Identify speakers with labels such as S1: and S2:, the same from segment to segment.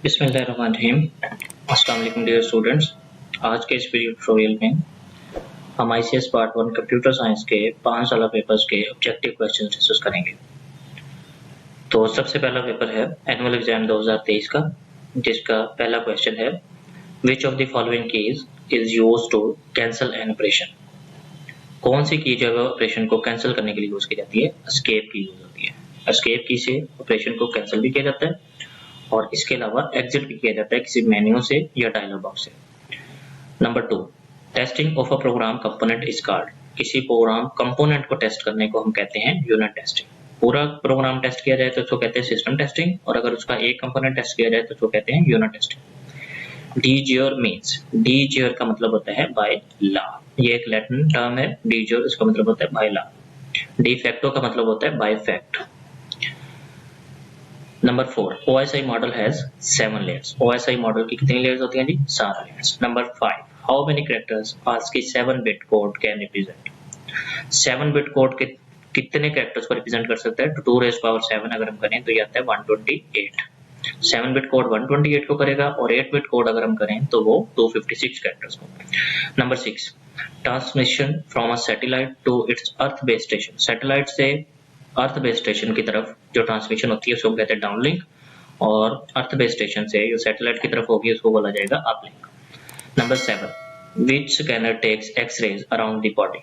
S1: बिस्मिल्लाहिर्रहमानिर्रहीम। अस्सलाम वालेकुम डियर स्टूडेंट्स। आज के इस वीडियो ट्यूटोरियल में हम आईसीएस पार्ट 1 कंप्यूटर साइंस के 5 साल पेपर्स के ऑब्जेक्टिव क्वेश्चन डिस्कस करेंगे। तो सबसे पहला पेपर है एनुअल एग्जाम 2023 का, जिसका पहला क्वेश्चन है विच of the following keys is used to cancel an operation. कौन सी की जो है ऑपरेशन को कैंसिल करने के लिए यूज की जाती है? एस्केप की यूज होती है। एस्केप की से ऑपरेशन को कैंसिल भी किया जाता है और इसके अलावा एग्जिट भी किया जाता है किसी मेन्यू से या डायलॉग बॉक्स से। Number 2, testing of a program component is called. किसी प्रोग्राम कंपोनेंट को टेस्ट करने को हम कहते हैं यूनिट टेस्टिंग। पूरा प्रोग्राम टेस्ट किया जाए तो उसको कहते हैं सिस्टम टेस्टिंग, और अगर उसका एक कंपोनेंट टेस्ट किया जाए तो उसको कहते हैं यूनिट टेस्टिंग। डीज्योर मीन्स, डीज्योर का मतलब होता है बाय लॉ। ये एक लैटिन टर्म है डीज्योर, इसका मतलब होता है बाय लॉ। डी फैक्टो का मतलब होता है bye fact. Number 4, OSI model has 7 layers. OSI model की कितनी लेयर्स होती हैं जी? 7 layers. Number 5, how many characters ASCII 7-bit code can represent. 7-bit code के कितने कैरेक्टर्स को रिप्रेजेंट कर सकता है? 2^7 अगर हम करें तो ये आता है 128। 7-bit कोड 128 को करेगा और 8-bit कोड अगर हम करें तो वो 256 कैरेक्टर्स को। Number 6, transmission from a satellite to its earth base station. Satellite से अर्थ बेस स्टेशन की तरफ जो ट्रांसमिशन होती है उसको कहते हैं डाउनलिंक, और अर्थ बेस स्टेशन से जो सैटेलाइट की तरफ होगी उसको बोला जाएगा uplink. Number 7, which scanner takes x rays around the body.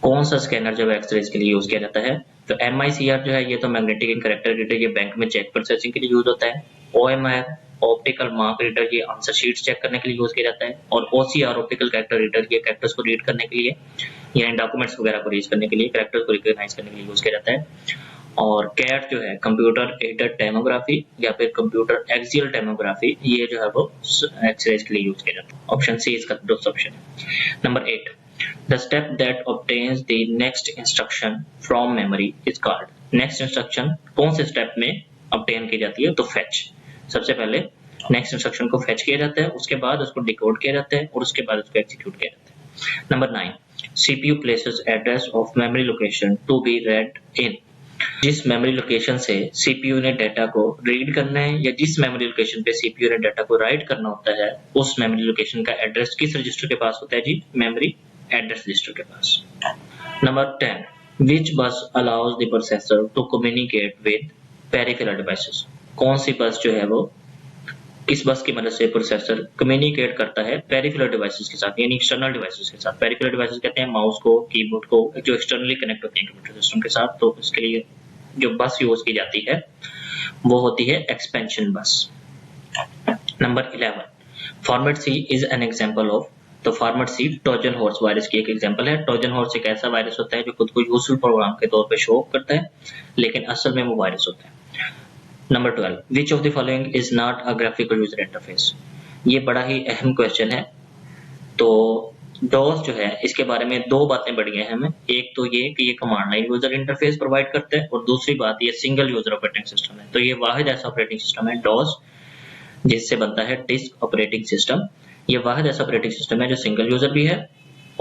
S1: कौन सा स्कैनर जो एक्स-रेज के लिए यूज किया जाता है? तो MICR जो है ये तो मैग्नेटिक इंक कैरेक्टर रीडर, ये बैंक में चेक प्रोसेसिंग के लिए यूज होता है। OMR ऑप्टिकल मार्क रीडर, ये आंसर शीट्स चेक करने के लिए यूज किया जाता है। और OCR ऑप्टिकल कैरेक्टर रीडर, ये कैरेक्टर्स को रीड करने के लिए यानी डॉक्यूमेंट्स वगैरह को रीड करने के लिए, कैरेक्टर्स को रिकॉग्नाइज करने के लिए यूज किया जाता है। और कैट जो है कंप्यूटर एडेड टैमोग्राफी या फिर कंप्यूटर एक्सियल टैमोग्राफी, ये जो है वो एक्सरेज के लिए यूज किया जाता है। ऑप्शन सी इसका बेस्ट ऑप्शन है। Number 8, the step that obtains the next instruction from memory is called. Next instruction कौन से स्टेप में ऑब्टेन की जाती है? तो फेच। सबसे पहले नेक्स्ट इंस्ट्रक्शन को फेच किया जाता है, उसके बाद उसको डिकोड किया जाता है और उसके बाद उसको एग्जीक्यूट किया जाता है। Number 9, CPU places address of memory location to be read in। जिस मेमोरी लोकेशन से CPU ने डाटा को रीड करना है या जिस मेमोरी लोकेशन पे CPU ने डाटा को राइट करना होता है, उस मेमोरी लोकेशन का एड्रेस किस रजिस्टर के पास होता है जी? मेमोरी एड्रेस रजिस्टर के पास। Number 10, which bus allows the processor to communicate with peripheral devices। कौन सी बस जो है वो किस बस की मदद से प्रोसेसर कम्युनिकेट करता है पेरिफेरल डिवाइसेस के साथ, यानी एक्सटर्नल डिवाइसेस के साथ। पेरिफेरल डिवाइसेस कहते हैं माउस को, कीबोर्ड को, जो एक्सटर्नली कनेक्ट होते हैं कंप्यूटर सिस्टम के साथ। तो इसके लिए जो बस यूज की जाती है वो होती है expansion bus. Number 11, format C is an example of. तो format C Trojan horse virus की एक एग्जांपल है। ट्रोजन हॉर्स एक ऐसा वायरस होता है जो खुद को यूजफुल प्रोग्राम के तौर पे शो करता है, लेकिन असल में वो वायरस होता है। Number 12, which of the following is not a graphical user interface. ये बड़ा ही अहम क्वेश्चन है। तो डॉस जो है इसके बारे में दो बातें बड़ी अहम है। एक तो ये कि ये command line user interface provide करता है, और दूसरी बात ये सिंगल यूजर ऑपरेटिंग सिस्टम है। तो ये वाहिद ऐसा ऑपरेटिंग सिस्टम है डॉस जिससे बनता है डिस्क ऑपरेटिंग सिस्टम। ये वाहिद ऐसा ऑपरेटिंग सिस्टम है जो सिंगल यूजर भी है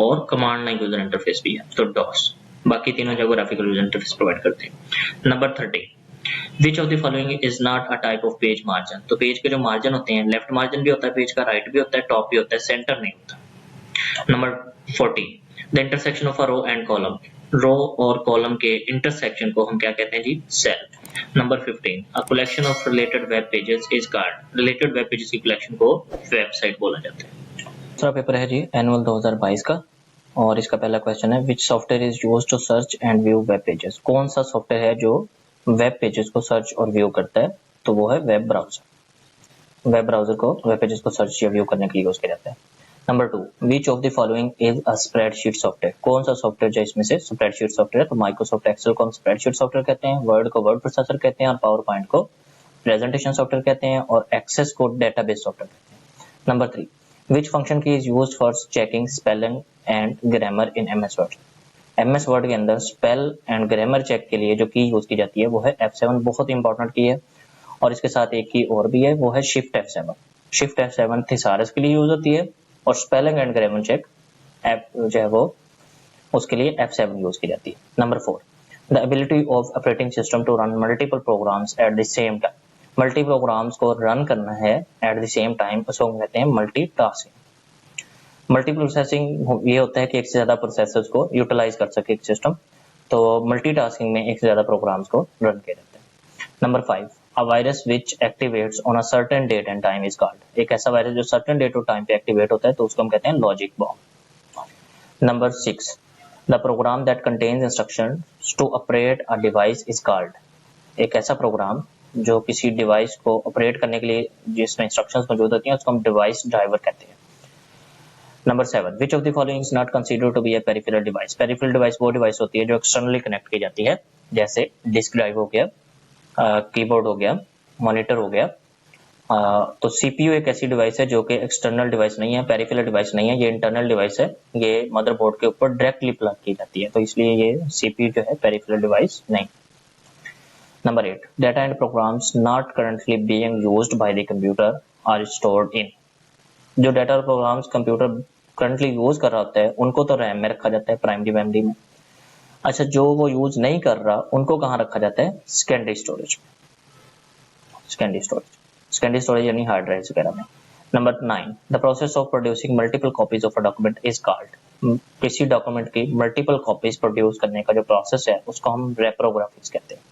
S1: और कमांड लाइन यूजर इंटरफेस भी है। तो डॉस, बाकी तीनों जो ग्राफिकल यूजर इंटरफेस प्रोवाइड करते हैं। Number 13, which of the following is not a type of page margin. तो पेज के जो मार्जिन होते हैं, लेफ्ट मार्जिन भी होता है पेज का, राइट भी होता है, टॉप भी होता है, सेंटर नहीं होता। Number 14, the intersection of a row and column. Row और कॉलम के इंटरसेक्शन को हम क्या कहते हैं जी? Cell. Number 15, a collection of related web pages is called. Related web pages की कलेक्शन को वेबसाइट बोला जाता है। दूसरा पेपर है जी एनुअल 2022 का, और इसका पहला क्वेश्चन है which software is used to search and view web pages. कौन सा सॉफ्टवेयर है जो वेब पेजेस को सर्च और व्यू करता है? तो वो है वेब ब्राउजर। वेब ब्राउजर को वेब पेजेस को सर्च या व्यू करने के लिए यूज किया जाता है। Number 2, which of the following is a spreadsheet software. कौन सा सॉफ्टवेयर जो इसमें से स्प्रेडशीट सॉफ्टवेयर है? तो माइक्रोसॉफ्ट एक्सेल को हम स्प्रेडशीट सॉफ्टवेयर कहते हैं, वर्ड को वर्ड प्रोसेसर कहते हैं, और पावर पॉइंट को प्रेजेंटेशन सॉफ्टवेयर कहते हैं, और एक्सेस को डेटाबेस सॉफ्टवेयर कहते हैं। Number 3, which function key is used for checking spelling and grammar in MS Word। MS Word के अंदर स्पेल एंड ग्रामर चेक के लिए जो की यूज की जाती है वो है F7, बहुत इंपॉर्टेंट की है। और इसके साथ एक की और भी है, वो है shift F7। Shift F7 thesaurus के लिए यूज होती है, और स्पेलिंग एंड ग्रामर चेक जो है वो उसके लिए F7 यूज की जाती है। Number 4, the ability of operating system to run multiple programs at the same time. Multi programs को रन करना है एट द सेम टाइम, उसको हम कहते हैं मल्टीटास्किंग। मल्टी प्रोसेसिंग ये होता है कि एक से ज्यादा प्रोसेसर्स को यूटिलाइज कर सके एक सिस्टम, तो मल्टीटास्किंग में एक से ज्यादा प्रोग्राम्स को रन किया जाता है। Number 5, a virus which activates on a certain date and time is called. एक ऐसा वायरस जो सर्टेन डेट और टाइम पे एक्टिवेट होता है तो उसको हम कहते हैं logic bomb. Number 6, the program that contains instructions to operate a device is called. एक ऐसा प्रोग्राम जो किसी डिवाइस को ऑपरेट करने के लिए जिसमें इंस्ट्रक्शंस मौजूद होती हैं उसको हम डिवाइस ड्राइवर कहते हैं। Number 7, which of the following is not considered to be a peripheral device. Peripheral device वो डिवाइस होती है जो एक्सटर्नली कनेक्ट की जाती है, जैसे डिस्क ड्राइव हो गया, कीबोर्ड हो गया, मॉनिटर हो गया। तो सीपीयू एक ऐसी डिवाइस है जो कि एक्सटर्नल डिवाइस नहीं है, पेरिफेरल डिवाइस नहीं है, ये इंटरनल डिवाइस है, ये मदरबोर्ड के ऊपर डायरेक्टली प्लग की जाती है, तो इसलिए ये सीपीयू जो है पेरिफेरल डिवाइस नहीं। Number 8, data and programs not currently being used by the computer are stored in। जो डाटा और प्रोग्राम्स कंप्यूटर करंटली यूज कर रहा होता है उनको तो रैम में रखा जाता है, प्राइमरी मेमोरी में। अच्छा, जो वो यूज नहीं कर रहा उनको कहाँ रखा जाता है? सेकेंडरी स्टोरेज में। सेकेंडरी स्टोरेज यानी हार्ड ड्राइव वगैरह में। Number 9, the process of producing multiple copies of a document is called. किसी डॉक्यूमेंट की मल्टीपल कॉपीज प्रोड्यूस करने का जो प्रोसेस है उसको हम रेप्रोग्राफिक्स कहते हैं।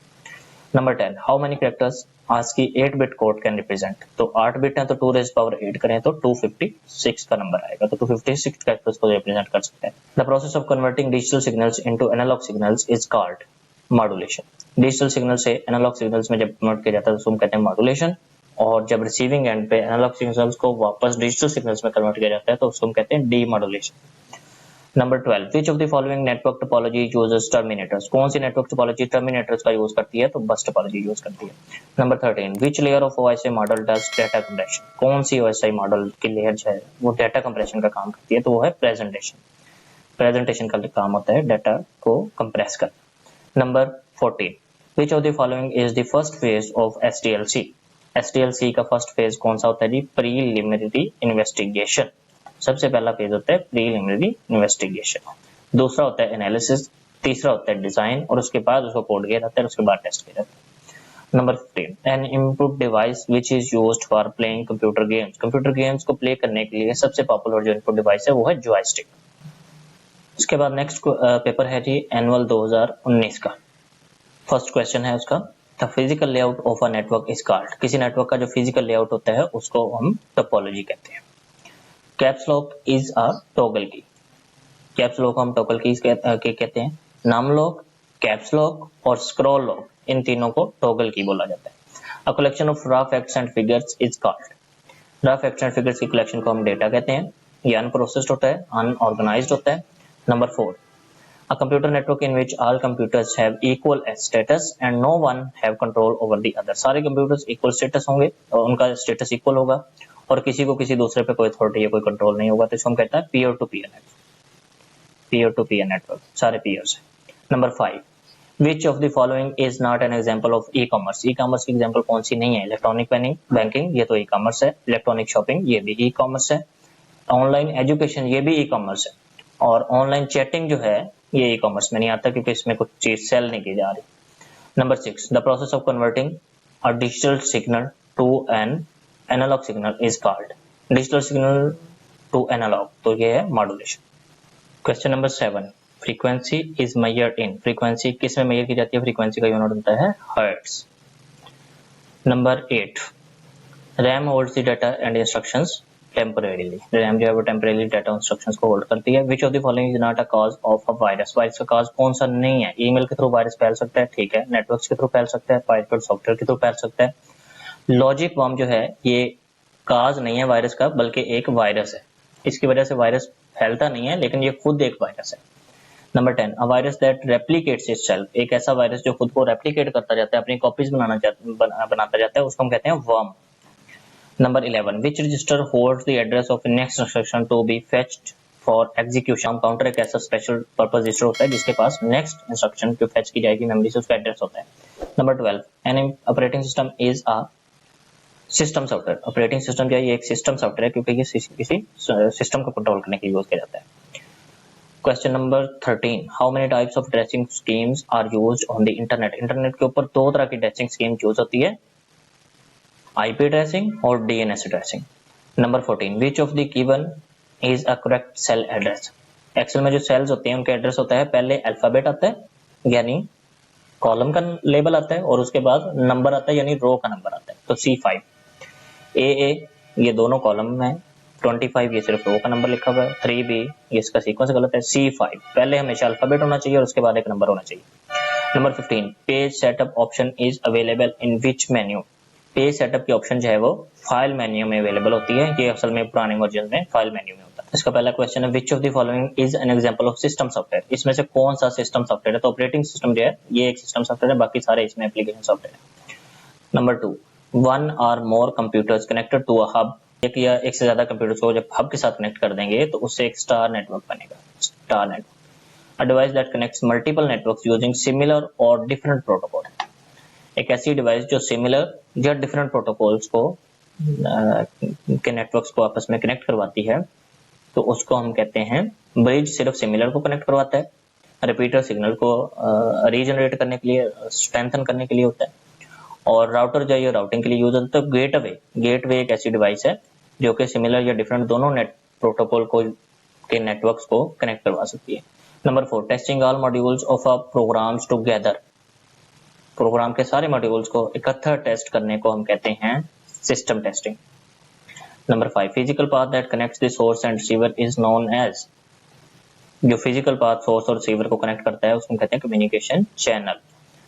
S1: Number 10, how many characters ASCII 8-bit code can represent. तो 8 बिट है तो 2⁻8 करें तो 256 का नंबर आएगा, तो 256 कैरेक्टर्स को रिप्रेजेंट कर सकते हैं। The process of converting digital signals into analog signals is called modulation. Digital signal से एनालॉग सिग्नल्स में जब कन्वर्ट किया जाता है तो हम कहते हैं मॉड्यूलेशन, और जब रिसीविंग एंड पे एनालॉग सिग्नल्स को वापस डिजिटल सिग्नल्स में कन्वर्ट किया जाता है तो उसको हम कहते हैं demodulation. Number 12, which of the following network topology uses terminators. कौन सी नेटवर्क टोपोलॉजी टर्मिनेटर्स का यूज करती है? तो बस टोपोलॉजी यूज करती है। Number 13, which layer of OSI model does data compression. कौन सी OSI मॉडल की लेयर जो है वो डाटा कंप्रेशन का काम करती है? तो वो है प्रेजेंटेशन। प्रेजेंटेशन का काम होता है डाटा को कंप्रेस करना। Number 14, which of the following is the first phase of SDLC। SDLC का फर्स्ट फेज कौन सा होता है जी? Preliminary investigation. सबसे पहला फेज होता है प्रीलिमिनरी इन्वेस्टिगेशन, दूसरा होता है एनालिसिस, तीसरा होता है डिजाइन, और उसके बाद उसको कोड किया जाता है, उसके बाद टेस्ट किया जाता है। Number 15, N input device which is used for playing computer games. Computer games को प्ले करने के लिए सबसे पॉपुलर जो इनपुट डिवाइस है वो है जॉयस्टिक। उसके बाद नेक्स्ट पेपर है जी एनुअल 2019 का। फर्स्ट क्वेश्चन है उसका, the physical layout of a network is called. किसी नेटवर्क का जो फिजिकल लेआउट होता है उसको हम टोपोलॉजी कहते हैं। Caps lock is a toggle की। कैप्स लॉक हम टॉगल की कहते हैं। नाम लॉक, कैप्स लॉक और स्क्रॉल लॉक, इन तीनों को टॉगल की बोला जाता है। अ collection of rough facts and figures is called. Rough facts and figures की कलेक्शन को हम डेटा कहते हैं। ये अनप्रोसेस्ड होता है, अनऑर्गेनाइज्ड होता है। Number 4, a computer network in which all computers have equal status and no one have control over the other। सारे कंप्यूटर्स इक्वल स्टेटस होंगे और उनका स्टेटस इक्वल होगा और किसी को किसी दूसरे पे कोई अथॉरिटी या कोई कंट्रोल नहीं होगा, तो इसको हम कहते हैं peer to peer network. Peer to peer network सारे पीयर्स है। Number 5, which of the following is not an example of e commerce. E commerce की एग्जांपल कौन सी नहीं है? इलेक्ट्रॉनिक बैंकिंग, ये तो ई कॉमर्स है। इलेक्ट्रॉनिक शॉपिंग, ये भी ई कॉमर्स है। ऑनलाइन एजुकेशन, ये भी ई कॉमर्स है। और ऑनलाइन चैटिंग जो है ये ई कॉमर्स में नहीं आता क्योंकि इसमें कुछ चीज सेल नहीं की जा रही। Number 6, the process of converting a digital signal to an analog signal is called. Digital signal to analog, तो ये है modulation. Question number 7, frequency is measured in. Frequency किस में मेजर की जाती है? फ्रीक्वेंसी का यूनिट होता है hertz. Number 8, RAM holds the data and instructions temporarily. RAM जो है वो टेम्परेरी डाटा इंस्ट्रक्शंस को होल्ड करती है। विच of the following is not a cause of a virus. Virus का कॉज कौन सा नहीं है? ईमेल के थ्रू वायरस फैल सकता है, ठीक है, नेटवर्क्स के थ्रू फैल सकता है, पायथन सॉफ्टवेयर के थ्रू फैल सकता है। लॉजिक बॉम्ब जो है ये काज नहीं है वायरस का, बल्कि एक वायरस है, इसकी वजह से वायरस फैलता नहीं है, लेकिन ये खुद एक वायरस है। Number 10, a virus that replicates itself. एक ऐसा वायरस जो खुद को रेप्लिकेट करता जाता है, अपनी कॉपीज बनाता जाता है, उसको हम कहते हैं worm. Number 11, which register holds the address of the next instruction to be fetched for execution। Counter एक ऐसा स्पेशल पर्पस रजिस्टर होता है जिसके पास नेक्स्ट इंस्ट्रक्शन जो फेच की जाएगी मेमोरी से उसका एड्रेस होता है। Number 12, an operating system is a system software. Operating system जो है ये एक सिस्टम सॉफ्टवेयर है क्योंकि ये किसी सिस्टम को कंट्रोल करने के लिए यूज किया जाता है। Question number 13, how many types of addressing schemes are used on the internet. Internet के ऊपर दो तरह की ड्रेसिंग स्कीम यूज होती है। IP addressing or DNS addressing. Number 14, which of the given is a correct cell address? Excel में जो sales होते हैं उनका एड्रेस होता है, पहले अल्फाबेट आता है यानी कॉलम का लेबल आता है और उसके बाद नंबर आता है यानी रो का नंबर आता है। तो C5 AA ये दोनों कॉलम में है, 25 ये सिर्फ रो का नंबर लिखा हुआ है, 3B ये इसका सीक्वेंस गलत है, C5 पहले हमेशा अल्फाबेट होना चाहिए और उसके बाद एक नंबर होना चाहिए। Number 15, page setup option is available in which menu? Page setup की ऑप्शन जो है वो फाइल मेन्यू में अवेलेबल होती है, ये असल में पुराने वर्जन में फाइल मेन्यू में होता है। इसका पहला क्वेश्चन है विच of the following is an example of system software? इसमें से कौन सा सिस्टम सॉफ्टवेयर है? तो ऑपरेटिंग सिस्टम जो है ये एक सिस्टम सॉफ्टवेयर है, बाकी सारे इसमें एप्लीकेशन सॉफ्टवेयर है। नंबर 2, वन और more computers connected to a hub, एक या एक से ज्यादा कंप्यूटर्स को जब हब के साथ कनेक्ट कर देंगे तो उससे एक स्टार नेटवर्क बनेगा, star network. A device that connects multiple networks using similar और डिफरेंट प्रोटोकॉल, एक ऐसी डिवाइस जो सिमिलर या डिफरेंट प्रोटोकॉल्स को के नेटवर्क्स को आपस में कनेक्ट करवाती है, तो उसको हम कहते हैं ब्रिज। सिर्फ सिमिलर को कनेक्ट करवाता है, रिपीटर सिग्नल को रीजनरेट करने के लिए, स्ट्रेंथन करने के लिए होता है, और राउटर जो है राउटिंग के लिए यूज होता है। गेटवे, गेटवे एक ऐसी डिवाइस है जो कि सिमिलर या डिफरेंट दोनों नेट प्रोटोकॉल को के नेटवर्क्स को कनेक्ट करवा सकती है। Number 4, testing all modules of a programs together, program के सारे मॉड्यूल्स को इकट्ठा टेस्ट करने को हम कहते हैं system testing. Number 5, physical path that connects the source and receiver is known as, जो फिजिकल पाथ सोर्स और रिसीवर को कनेक्ट करता है उसको कहते हैं communication channel.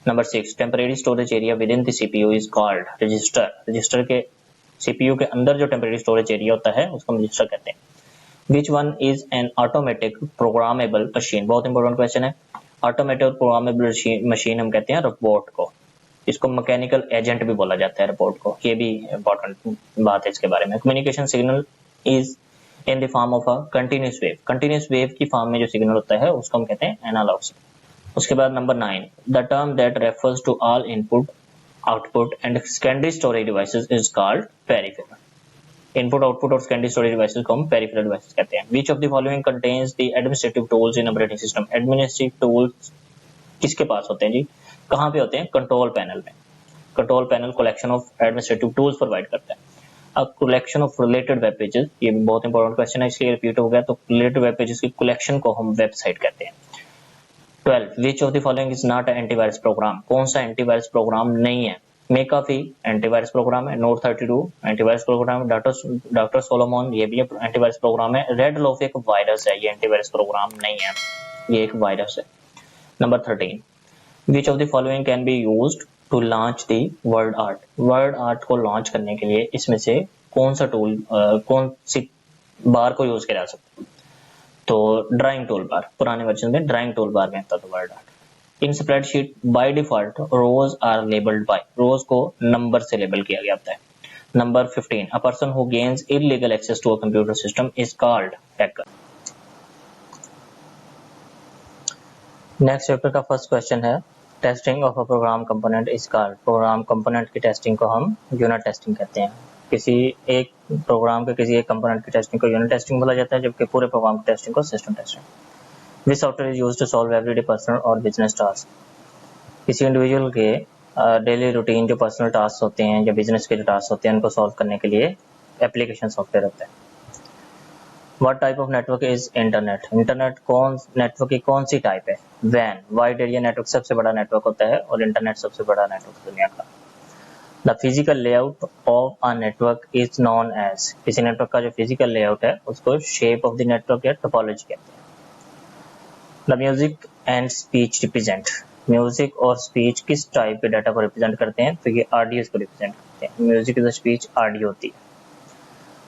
S1: Number 6, temporary storage area within the CPU is called register, register के CPU के अंदर जो टेम्परेरी स्टोरेज एरिया होता है उसको हम रजिस्टर कहते हैं। Which one is an automatic programmable machine, बहुत इंपॉर्टेंट क्वेश्चन है। ऑटोमेटिक प्रोग्रामेबल मशीन हम कहते हैं रोबोट को, इसको मैकेनिकल एजेंट भी बोला जाता है रोबोट को, ये भी इंपॉर्टेंट बात है इसके बारे में। Communication signal is in the form of a continuous wave, continuous wave की फॉर्म में जो सिग्नल होता है उसको हम कहते हैं एनालॉग सिग्नल। उसके बाद number 9, the term that refers to all input output and secondary storage devices is called peripheral, input output और सेकेंडरी स्टोरेज डिवाइसेस को हम पेरिफेरल डिवाइसेस कहते हैं। Which of the following contains the administrative tools in operating system, administrative tools किसके पास होते हैं जी, कहां पे होते हैं? कंट्रोल पैनल में। Control panel collection of administrative tools provide करता है। अब collection of related web pages, ये भी बहुत इंपॉर्टेंट क्वेश्चन है इसलिए रिपीट हो गया, तो रिलेटेड वेब पेजेस की कलेक्शन को हम वेबसाइट कहते हैं। 12, which of the following is not antivirus program, कौन सा एंटीवायरस प्रोग्राम नहीं है? मेकाफी एंटीवायरस प्रोग्राम है, नोट 32 एंटीवायरस प्रोग्राम है, डॉक्टर सोलोमन ये भी एंटीवायरस प्रोग्राम है, रेड लोफ एक वायरस है, ये एंटीवायरस प्रोग्राम नहीं है, ये एक वायरस है। Number 13, which of the following can be used to launch the word art, word art को लॉन्च करने के लिए इसमें से कौन सा टूल, कौन सी बार को यूज किया जा सकता है? तो ड्राइंग टूल बार, पुराने वर्जन में ड्राइंग टूल बार में था तो word art. In spreadsheet by default rows are labelled by, rows को नंबर से लेबल किया गया होता है। Number 15, a person who gains illegal access to a computer system is called hacker. Next chapter का फर्स्ट क्वेश्चन है testing of a program component is called, program component की testing को हम यूनिट टेस्टिंग कहते हैं। किसी एक प्रोग्राम के किसी एक कंपोनेंट की टेस्टिंग को यूनिट टेस्टिंग बोला जाता है, जबकि पूरे प्रोग्राम की टेस्टिंग को system testing. This software is used to solve everyday personal और बिजनेस टास्क, किसी इंडिविजुअल के डेली रूटीन जो पर्सनल टास्क होते हैं या बिजनेस के जो टास्क होते हैं उनको सॉल्व करने के लिए एप्लीकेशन सॉफ्टवेयर होता है। What type of network is internet, internet कौन नेटवर्क की कौन सी टाइप है? वैन, वाइड एरिया नेटवर्क सबसे बड़ा नेटवर्क होता है और इंटरनेट सबसे बड़ा नेटवर्क दुनिया का। The physical layout of a network is known as, किसी नेटवर्क का जो फिजिकल लेआउट है उसको शेप ऑफ द नेटवर्क या टोपोलॉजी कहते हैं। The music and speech represent, music और स्पीच किस टाइप के डाटा को रिप्रेजेंट करते हैं? तो ये ऑडियो को रिप्रेजेंट करते हैं, म्यूजिक इज स्पीच, ऑडियो होती है।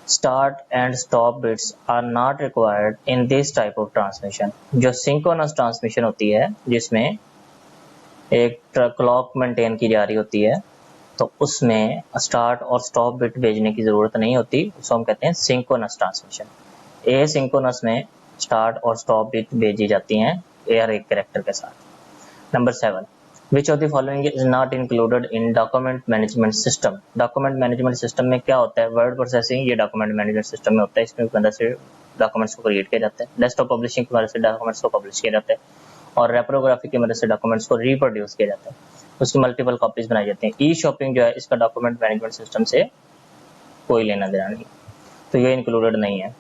S1: Start and stop bits are not required in this type of transmission, जो synchronous transmission होती है जिसमें एक क्लॉक मेंटेन की जा रही होती है तो उसमें स्टार्ट और स्टॉप बिट भेजने की जरूरत नहीं होती, उसको हम कहते हैं सिंक्रोनस ट्रांसमिशन। एसिंक्रोनस में स्टार्ट और स्टॉप बिट भेजी जाती हैं एयर एक कैरेक्टर के साथ। Number 7, Which of the following is not included in document management system? Document management system में क्या होता है? वर्ड प्रोसेसिंग ये डॉक्यूमेंट मैनेजमेंट सिस्टम में होता है, इसमें मदद से डॉक्यूमेंट्स को क्रिएट किया जाता है। डेस्कटॉप पब्लिशिंग की मदद से डॉक्यूमेंट्स को पब्लिश किया जाता है और रेप्रोग्राफी की मदद से डॉक्यूमेंट्स को रिप्रोड्यूस किया जाता है। उसकी मल्टीपल कॉपीज बनाई जाती हैं। ई शॉपिंग जो है इसका डॉक्यूमेंट मैनेजमेंट सिस्टम से कोई लेना देना नहीं, तो ये इंक्लूडेड नहीं है।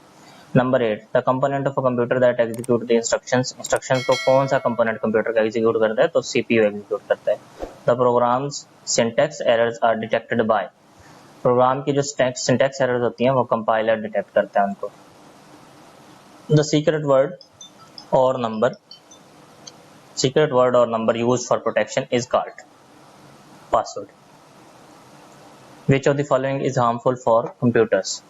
S1: Number 8, the component of a computer that execute the instructions. Instructions को कौन सा कंपोनेंट कंप्यूटर का एग्जीक्यूट करता है, तो सीपीयू एग्जीक्यूट करता है। The programs syntax errors are detected by. Program की जो सिंटैक्स एरर्स होती हैं वो कंपाइलर डिटेक्ट करता है उनको। द सीक्रेट वर्ड और number used for protection is called password. Which of the following is harmful for computers.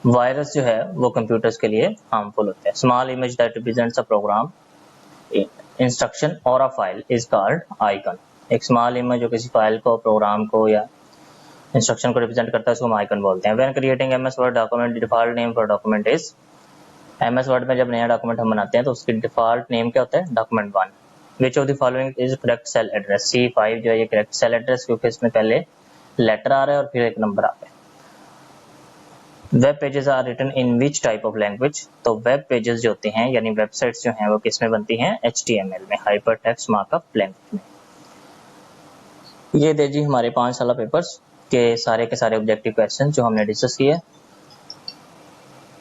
S1: Virus जो है वो कंप्यूटर्स के लिए हार्मफुल होते हैं। Small image that represents a program, instruction और a file is called icon. एक स्मॉल इमेज जो किसी फाइल को, प्रोग्राम को या इंस्ट्रक्शन को रिप्रेजेंट करता है उसको हम आइकन बोलते हैं। When creating MS word document, default name for document is. MS word में जब नया डॉक्यूमेंट हम बनाते हैं तो उसकी डिफॉल्ट नेम क्या होता है, document 1। Which of the following is correct cell address. C5 जो है ये करेक्ट सेल एड्रेस, क्योंकि इसमें पहले लेटर आ रहा है और फिर एक नंबर आ रहा है। Web pages are written in which type of language. तो वेब पेजेस जो होते हैं यानी वेबसाइट्स जो हैं वो किस में बनती हैं, HTML में, हाइपर टेक्स्ट मार्कअप लैंग्वेज में। ये दे जी हमारे 5 साल पेपर्स के सारे ऑब्जेक्टिव क्वेश्चन जो हमने डिस्कस किए।